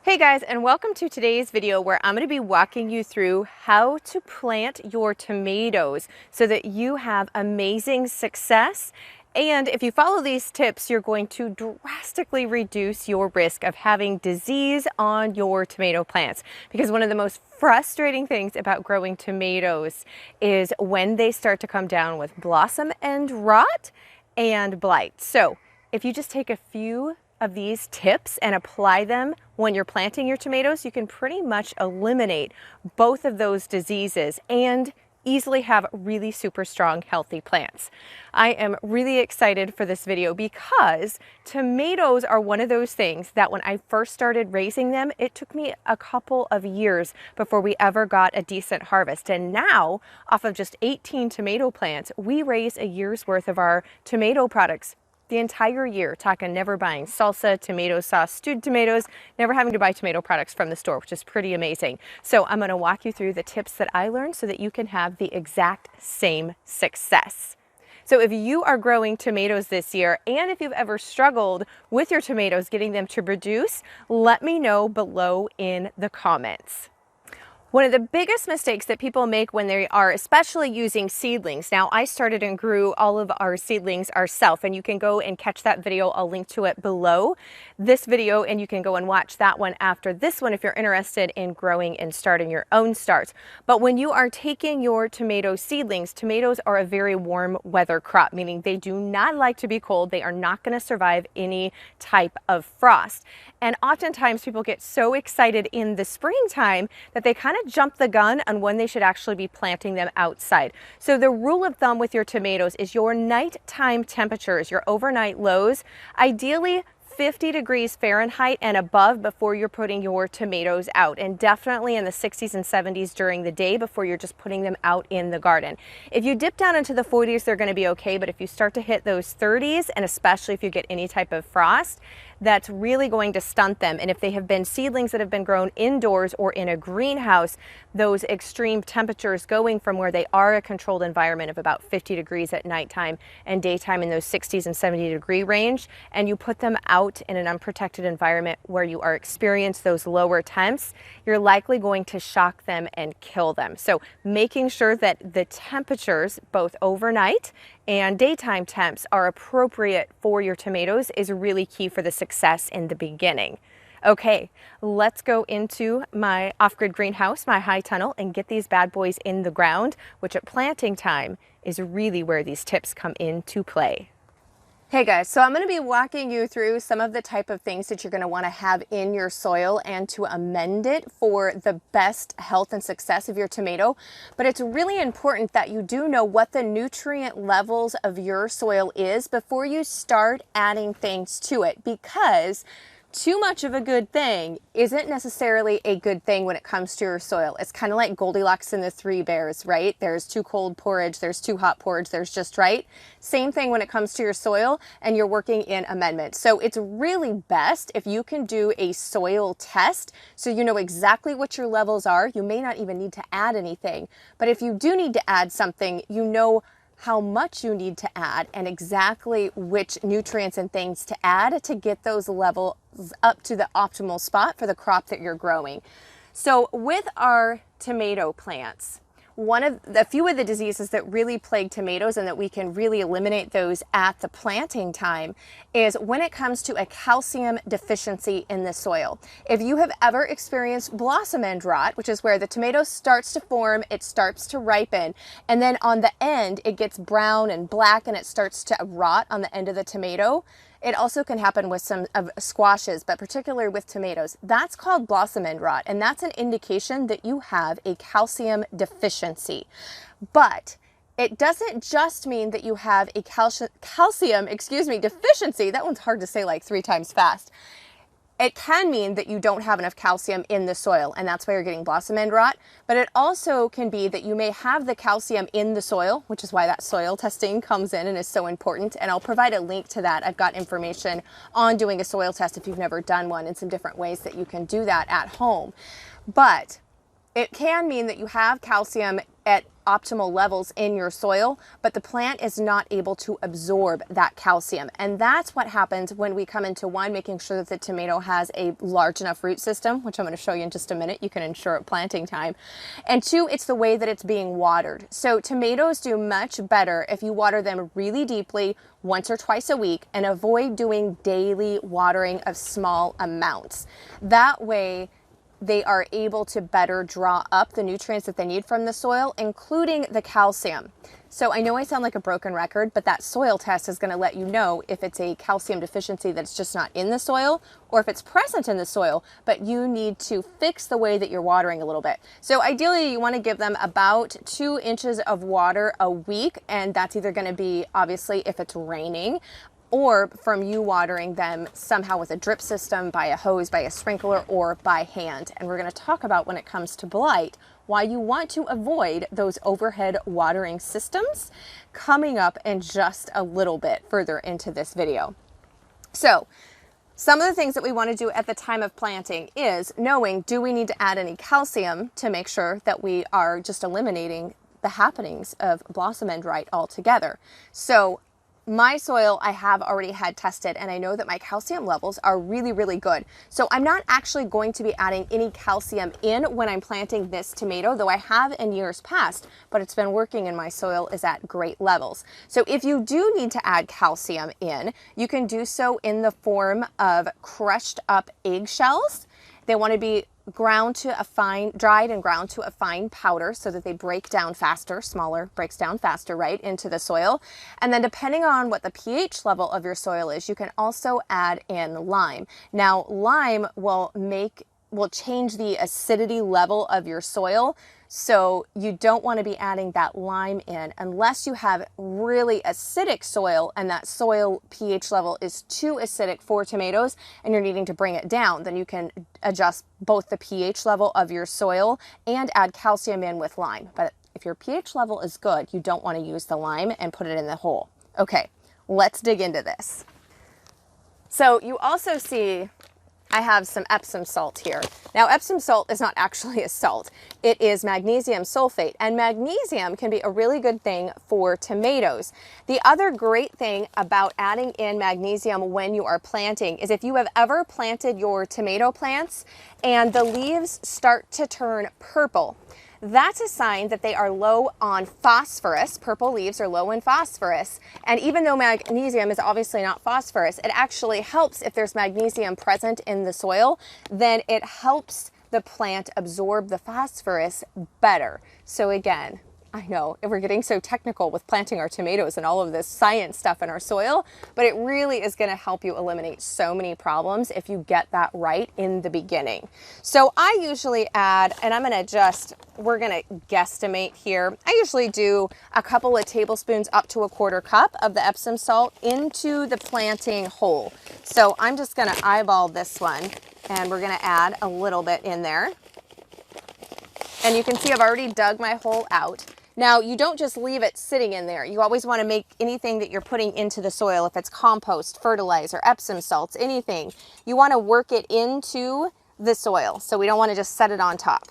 Hey guys, and welcome to today's video where I'm going to be walking you through how to plant your tomatoes so that you have amazing success. And if you follow these tips, you're going to drastically reduce your risk of having disease on your tomato plants. Because one of the most frustrating things about growing tomatoes is when they start to come down with blossom end rot and blight. So if you just take a few of these tips and apply them when you're planting your tomatoes, you can pretty much eliminate both of those diseases and easily have really super strong, healthy plants. I am really excited for this video because tomatoes are one of those things that when I first started raising them, it took me a couple of years before we ever got a decent harvest. And now, off of just 18 tomato plants, we raise a year's worth of our tomato products the entire year, talking never buying salsa, tomato sauce, stewed tomatoes, never having to buy tomato products from the store, which is pretty amazing. So I'm going to walk you through the tips that I learned so that you can have the exact same success. So if you are growing tomatoes this year, and if you've ever struggled with your tomatoes getting them to produce, let me know below in the comments. One of the biggest mistakes that people make when they are especially using seedlings. Now, I started and grew all of our seedlings ourselves, and you can go and catch that video. I'll link to it below this video, and you can go and watch that one after this one if you're interested in growing and starting your own starts. But when you are taking your tomato seedlings, tomatoes are a very warm weather crop, meaning they do not like to be cold. They are not going to survive any type of frost. And oftentimes people get so excited in the springtime that they kind of jump the gun on when they should actually be planting them outside. So the rule of thumb with your tomatoes is your nighttime temperatures, your overnight lows, ideally 50 degrees Fahrenheit and above before you're putting your tomatoes out, and definitely in the 60s and 70s during the day before you're just putting them out in the garden. If you dip down into the 40s, they're going to be okay, but if you start to hit those 30s, and especially if you get any type of frost, that's really going to stunt them. And if they have been seedlings that have been grown indoors or in a greenhouse, those extreme temperatures going from where they are a controlled environment of about 50 degrees at nighttime and daytime in those 60s and 70 degree range, and you put them out in an unprotected environment where you are experiencing those lower temps, you're likely going to shock them and kill them. So making sure that the temperatures, both overnight and daytime temps, are appropriate for your tomatoes is really key for the success in the beginning. Okay, let's go into my off-grid greenhouse, my high tunnel, and get these bad boys in the ground, which at planting time is really where these tips come into play. Hey guys, so I'm going to be walking you through some of the type of things that you're going to want to have in your soil and to amend it for the best health and success of your tomato. But it's really important that you do know what the nutrient levels of your soil is before you start adding things to it, because too much of a good thing isn't necessarily a good thing when it comes to your soil. It's kind of like Goldilocks and the Three Bears, right? There's too cold porridge, there's too hot porridge, there's just right. Same thing when it comes to your soil and you're working in amendments. So it's really best if you can do a soil test so you know exactly what your levels are. You may not even need to add anything, but if you do need to add something, you know how much you need to add and exactly which nutrients and things to add to get those levels up to the optimal spot for the crop that you're growing. So with our tomato plants, a few of the diseases that really plague tomatoes and that we can really eliminate those at the planting time is when it comes to a calcium deficiency in the soil. If you have ever experienced blossom end rot, which is where the tomato starts to form, it starts to ripen, and then on the end it gets brown and black and it starts to rot on the end of the tomato. It also can happen with some of squashes, but particularly with tomatoes. That's called blossom end rot, and that's an indication that you have a calcium deficiency. But it doesn't just mean that you have a calcium deficiency. That one's hard to say like 3 times fast. It can mean that you don't have enough calcium in the soil, and that's why you're getting blossom end rot. But it also can be that you may have the calcium in the soil, which is why that soil testing comes in and is so important. And I'll provide a link to that. I've got information on doing a soil test if you've never done one, and some different ways that you can do that at home. But it can mean that you have calcium at optimal levels in your soil, but the plant is not able to absorb that calcium. And that's what happens when we come into one, making sure that the tomato has a large enough root system, which I'm going to show you in just a minute. You can ensure at planting time. And two, it's the way that it's being watered. So tomatoes do much better if you water them really deeply once or twice a week and avoid doing daily watering of small amounts. That way, they are able to better draw up the nutrients that they need from the soil, including the calcium. So I know I sound like a broken record, but that soil test is going to let you know if it's a calcium deficiency that's just not in the soil, or if it's present in the soil, but you need to fix the way that you're watering a little bit. So ideally, you want to give them about 2 inches of water a week, and that's either going to be, obviously, if it's raining, or from you watering them somehow with a drip system, by a hose, by a sprinkler, or by hand. And we're going to talk about, when it comes to blight, why you want to avoid those overhead watering systems coming up in just a little bit further into this video. So some of the things that we want to do at the time of planting is knowing, do we need to add any calcium to make sure that we are just eliminating the happenings of blossom end rot altogether. So my soil I have already had tested, and I know that my calcium levels are really, really good. So I'm not actually going to be adding any calcium in when I'm planting this tomato, though I have in years past, but it's been working and my soil is at great levels. So if you do need to add calcium in, you can do so in the form of crushed up eggshells. They want to be ground to a fine, dried and ground to a fine powder so that they break down faster. Smaller breaks down faster, right, into the soil. And then depending on what the pH level of your soil is, you can also add in lime. Now, lime will change the acidity level of your soil. So you don't want to be adding that lime in unless you have really acidic soil and that soil pH level is too acidic for tomatoes and you're needing to bring it down. Then you can adjust both the pH level of your soil and add calcium in with lime. But if your pH level is good, you don't want to use the lime and put it in the hole. Okay, let's dig into this. So you also see I have some Epsom salt here. Now, Epsom salt is not actually a salt. It is magnesium sulfate, and magnesium can be a really good thing for tomatoes. The other great thing about adding in magnesium when you are planting is if you have ever planted your tomato plants and the leaves start to turn purple, that's a sign that they are low on phosphorus. Purple leaves are low in phosphorus. And even though magnesium is obviously not phosphorus, it actually helps if there's magnesium present in the soil, then it helps the plant absorb the phosphorus better. So again, I know we're getting so technical with planting our tomatoes and all of this science stuff in our soil, but it really is going to help you eliminate so many problems if you get that right in the beginning. So I usually add, and we're going to guesstimate here. I usually do a couple of tablespoons up to a quarter cup of the Epsom salt into the planting hole. So I'm just going to eyeball this one, and we're going to add a little bit in there. And you can see I've already dug my hole out. Now, you don't just leave it sitting in there. You always want to make anything that you're putting into the soil, if it's compost, fertilizer, Epsom salts, anything, you want to work it into the soil. So we don't want to just set it on top.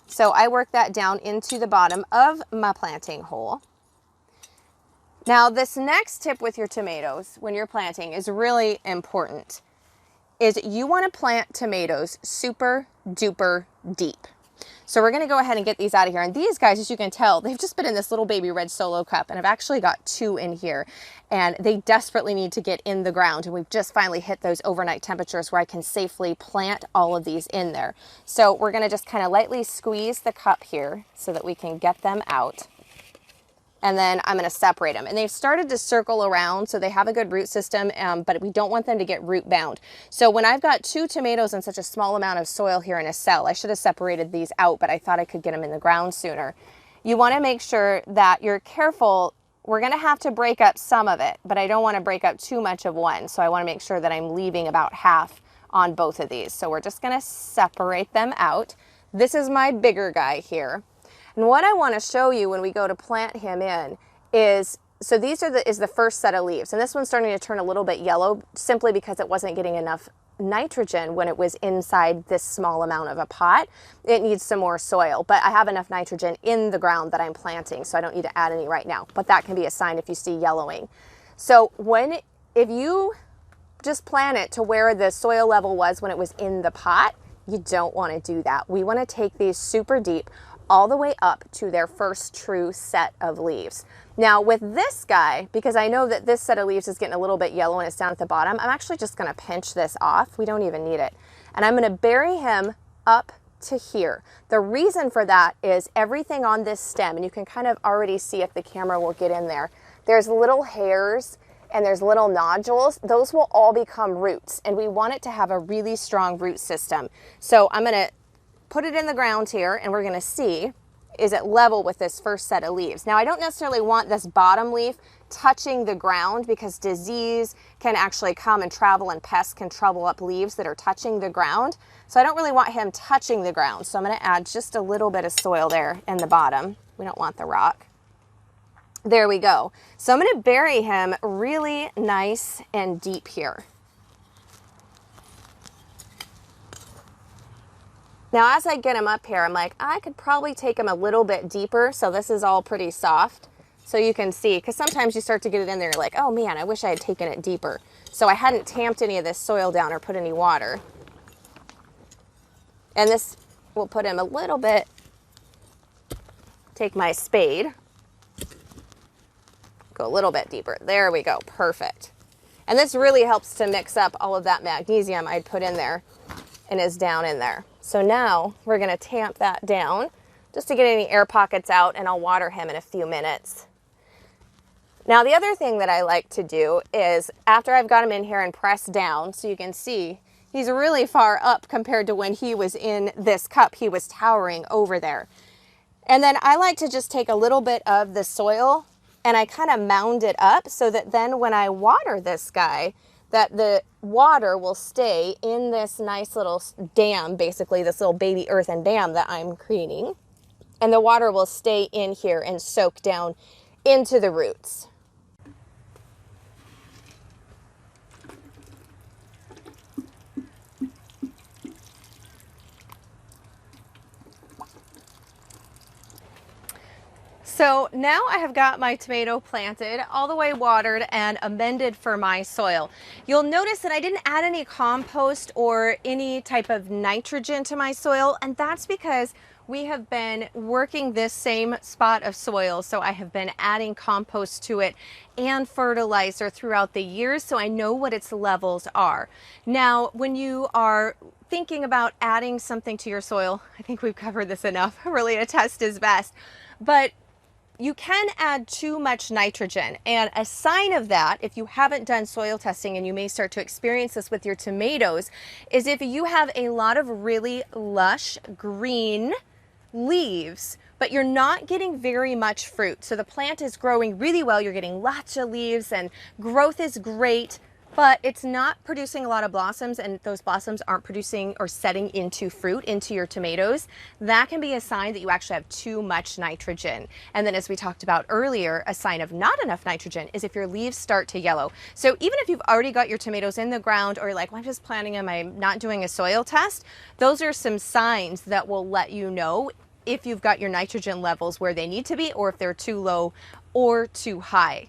So I work that down into the bottom of my planting hole. Now, this next tip with your tomatoes when you're planting is really important, is you want to plant tomatoes super duper deep. So we're going to go ahead and get these out of here. And these guys, as you can tell, they've just been in this little baby red solo cup, and I've actually got 2 in here, and they desperately need to get in the ground. And we've just finally hit those overnight temperatures where I can safely plant all of these in there. So we're going to just kind of lightly squeeze the cup here so that we can get them out. And then I'm going to separate them. And they've started to circle around, so they have a good root system, but we don't want them to get root bound. So when I've got 2 tomatoes in such a small amount of soil here in a cell, I should have separated these out, but I thought I could get them in the ground sooner. You want to make sure that you're careful. We're going to have to break up some of it, but I don't want to break up too much of one. So I want to make sure that I'm leaving about half on both of these. So we're just going to separate them out. This is my bigger guy here. And what I want to show you when we go to plant him in is, so these are is the first set of leaves. And this one's starting to turn a little bit yellow simply because it wasn't getting enough nitrogen when it was inside this small amount of a pot. It needs some more soil, but I have enough nitrogen in the ground that I'm planting, so I don't need to add any right now. But that can be a sign if you see yellowing. So if you just plant it to where the soil level was when it was in the pot, you don't want to do that. We want to take these super deep all the way up to their first true set of leaves. Now with this guy, because I know that this set of leaves is getting a little bit yellow and it's down at the bottom, I'm actually just going to pinch this off. We don't even need it. And I'm going to bury him up to here. The reason for that is everything on this stem, and you can kind of already see if the camera will get in there, there's little hairs and there's little nodules. Those will all become roots, and we want it to have a really strong root system. So I'm going to put it in the ground here, and we're going to see, is it level with this first set of leaves? Now I don't necessarily want this bottom leaf touching the ground, because disease can actually come and travel, and pests can trouble up leaves that are touching the ground. So I don't really want him touching the ground. So I'm going to add just a little bit of soil there in the bottom. We don't want the rock. There we go. So I'm going to bury him really nice and deep here. Now, as I get him up here, I'm like, I could probably take him a little bit deeper. So this is all pretty soft. So you can see, because sometimes you start to get it in there, you're like, oh man, I wish I had taken it deeper. So I hadn't tamped any of this soil down or put any water. And this will put him a little bit, take my spade, go a little bit deeper. There we go, perfect. And this really helps to mix up all of that magnesium I'd put in there and is down in there. So now we're going to tamp that down just to get any air pockets out, and I'll water him in a few minutes. Now the other thing that I like to do is, after I've got him in here and pressed down, so you can see he's really far up compared to when he was in this cup, he was towering over there. And then I like to just take a little bit of the soil and I kind of mound it up so that then when I water this guy, that the water will stay in this nice little dam, basically this little baby earthen dam that I'm creating. And the water will stay in here and soak down into the roots. So now I have got my tomato planted, all the way watered and amended for my soil. You'll notice that I didn't add any compost or any type of nitrogen to my soil, and that's because we have been working this same spot of soil. So I have been adding compost to it and fertilizer throughout the years, so I know what its levels are. Now, when you are thinking about adding something to your soil, I think we've covered this enough, really a test is best, but you can add too much nitrogen, and a sign of that, if you haven't done soil testing, and you may start to experience this with your tomatoes, is if you have a lot of really lush green leaves, but you're not getting very much fruit. So the plant is growing really well, you're getting lots of leaves and growth is great, but it's not producing a lot of blossoms, and those blossoms aren't producing or setting into fruit into your tomatoes. That can be a sign that you actually have too much nitrogen. And then, as we talked about earlier, a sign of not enough nitrogen is if your leaves start to yellow. So even if you've already got your tomatoes in the ground, or you're like, well, I'm just planting them, I'm not doing a soil test, those are some signs that will let you know if you've got your nitrogen levels where they need to be, or if they're too low or too high.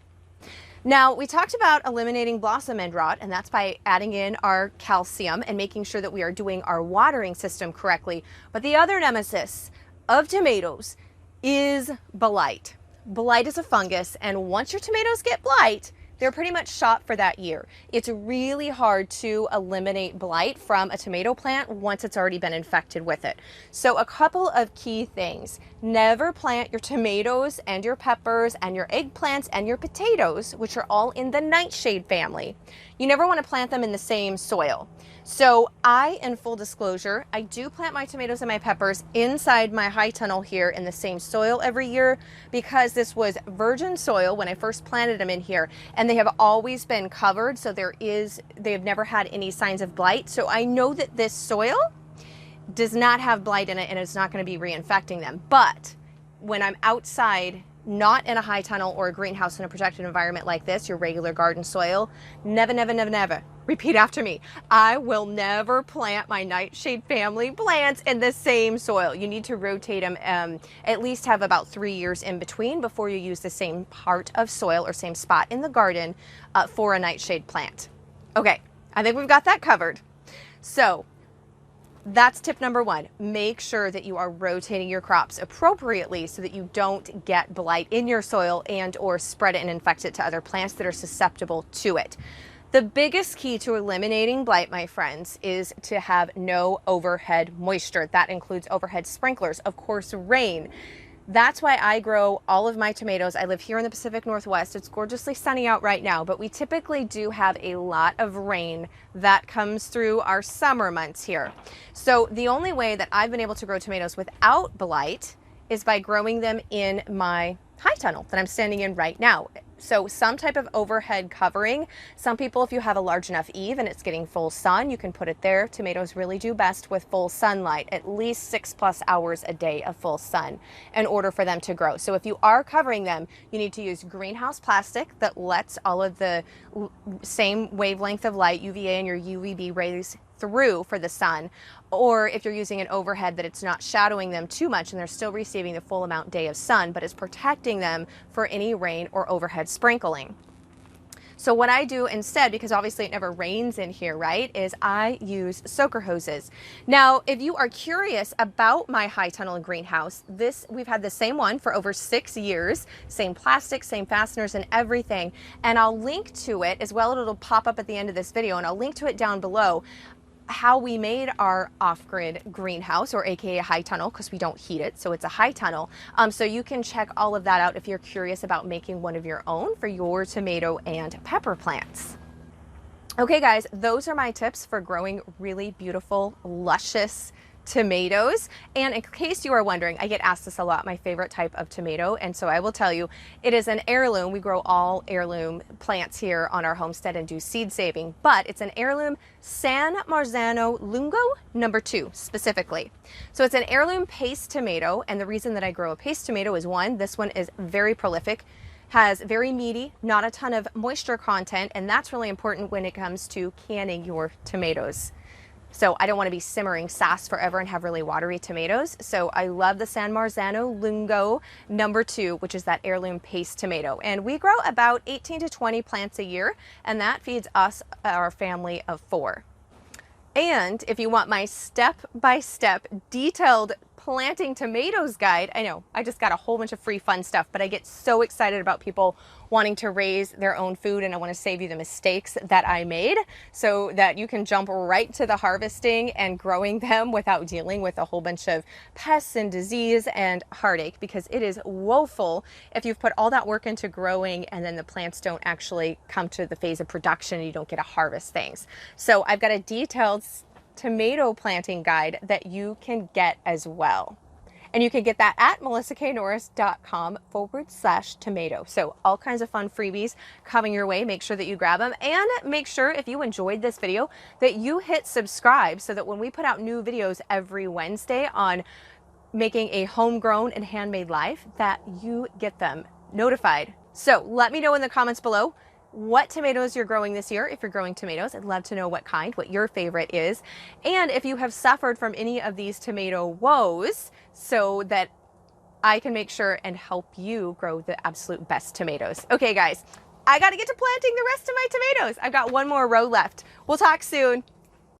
Now, we talked about eliminating blossom end rot, and that's by adding in our calcium and making sure that we are doing our watering system correctly. But the other nemesis of tomatoes is blight. Blight is a fungus, and once your tomatoes get blight, they're pretty much shot for that year. It's really hard to eliminate blight from a tomato plant once it's already been infected with it. So a couple of key things. Never plant your tomatoes and your peppers and your eggplants and your potatoes, which are all in the nightshade family. You never want to plant them in the same soil. So in full disclosure, I do plant my tomatoes and my peppers inside my high tunnel here in the same soil every year, because this was virgin soil when I first planted them in here, and they have always been covered. So they have never had any signs of blight. So I know that this soil does not have blight in it, and it's not going to be reinfecting them. But when I'm outside, not in a high tunnel or a greenhouse in a protected environment like this, your regular garden soil, never, never, never, never repeat after me. I will never plant my nightshade family plants in the same soil. You need to rotate them, at least have about 3 years in between before you use the same part of soil or same spot in the garden for a nightshade plant. Okay, I think we've got that covered. So that's tip number one. Make sure that you are rotating your crops appropriately so that you don't get blight in your soil and or spread it and infect it to other plants that are susceptible to it. The biggest key to eliminating blight, my friends, is to have no overhead moisture. That includes overhead sprinklers, of course, rain. That's why I grow all of my tomatoes. I live here in the Pacific Northwest. It's gorgeously sunny out right now, but we typically do have a lot of rain that comes through our summer months here. So the only way that I've been able to grow tomatoes without blight is by growing them in my high tunnel that I'm standing in right now. So some type of overhead covering. Some people, if you have a large enough eave and it's getting full sun, you can put it there. Tomatoes really do best with full sunlight, at least 6+ hours a day of full sun in order for them to grow. So if you are covering them, you need to use greenhouse plastic that lets all of the same wavelength of light, UVA and your UVB rays, through for the sun. Or if you're using an overhead, that it's not shadowing them too much and they're still receiving the full amount day of sun, but it's protecting them for any rain or overhead sprinkling. So what I do instead, because obviously it never rains in here, right, is I use soaker hoses. Now, if you are curious about my high tunnel and greenhouse, we've had the same one for over 6 years, same plastic, same fasteners and everything. And I'll link to it as well. It'll pop up at the end of this video and I'll link to it down below, how we made our off-grid greenhouse, or AKA high tunnel, because we don't heat it, so it's a high tunnel. So you can check all of that out if you're curious about making one of your own for your tomato and pepper plants. Okay guys, those are my tips for growing really beautiful, luscious tomatoes. And in case you are wondering, I get asked this a lot, my favorite type of tomato, and so I will tell you, it is an heirloom. We grow all heirloom plants here on our homestead and do seed saving, but it's an heirloom San Marzano Lungo #2 specifically. So it's an heirloom paste tomato, and the reason that I grow a paste tomato is, one, this one is very prolific, has very meaty, not a ton of moisture content, and that's really important when it comes to canning your tomatoes. So I don't want to be simmering sass forever and have really watery tomatoes. So I love the San Marzano Lungo #2, which is that heirloom paste tomato. And we grow about 18 to 20 plants a year, and that feeds us, our family of 4. And if you want my step-by-step detailed planting tomatoes guide, I know I just got a whole bunch of free fun stuff, but I get so excited about people wanting to raise their own food, and I want to save you the mistakes that I made so that you can jump right to the harvesting and growing them without dealing with a whole bunch of pests and disease and heartache, because it is woeful if you've put all that work into growing and then the plants don't actually come to the phase of production and you don't get to harvest things. So I've got a detailed tomato planting guide that you can get as well. And you can get that at melissaknorris.com/tomato. So all kinds of fun freebies coming your way. Make sure that you grab them, and make sure, if you enjoyed this video, that you hit subscribe so that when we put out new videos every Wednesday on making a homegrown and handmade life, that you get them notified. So let me know in the comments below what tomatoes you're growing this year. If you're growing tomatoes, I'd love to know what kind, what your favorite is. And if you have suffered from any of these tomato woes, so that I can make sure and help you grow the absolute best tomatoes. Okay guys, I gotta get to planting the rest of my tomatoes. I've got one more row left. We'll talk soon.